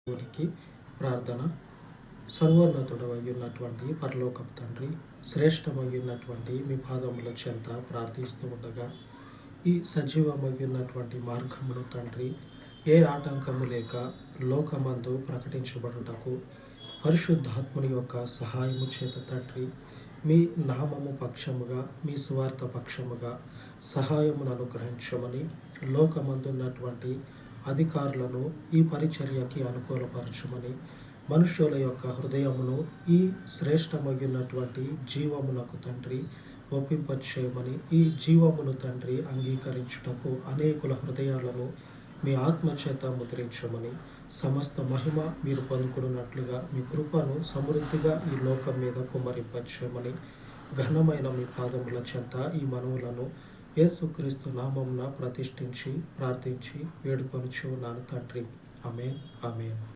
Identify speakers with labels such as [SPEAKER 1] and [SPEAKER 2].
[SPEAKER 1] దేవునికి ప్రార్థన. సర్వోన్నతుడవైయున్నటువంటి పరలోకపు తండ్రి, శ్రేష్టమైనటువంటి మీ పాదముల చెంత ప్రార్థిస్తూ ఉండగా, ఈ సజీవమైనటువంటి మార్గమును తండ్రి, ఏ ఆటంకము లేక లోకమందు ప్రకటించబడుటకు పరిశుద్ధాత్ముని యొక్క సహాయము చేత తండ్రి, మీ నామము పక్షముగా, మీ స్వార్థ పక్షముగా సహాయమును అనుగ్రహించమని లోకమందున్నటువంటి అధికారులను ఈ పరిచర్యకి అనుకూలపరచమని, మనుష్యుల యొక్క హృదయమును ఈ శ్రేష్టమైనటువంటి జీవమునకు తండ్రి ఒప్పింపచేయమని, ఈ జీవమును తండ్రి అంగీకరించుటకు అనేకుల హృదయాలను మీ ఆత్మచేత ముద్రించమని, సమస్త మహిమ మీరు పొందుకున్నట్లుగా మీ కృపను సమృద్ధిగా ఈ లోకం మీద కుమ్మరింపచేయమని, ఘనమైన మీ పాదముల చెంత ఈ మనవులను యేసుక్రీస్తు నామమున ప్రతిష్ఠించి ప్రార్థించి వేడుకొనుచున్నాను తండ్రి. ఆమేన్, ఆమేన్.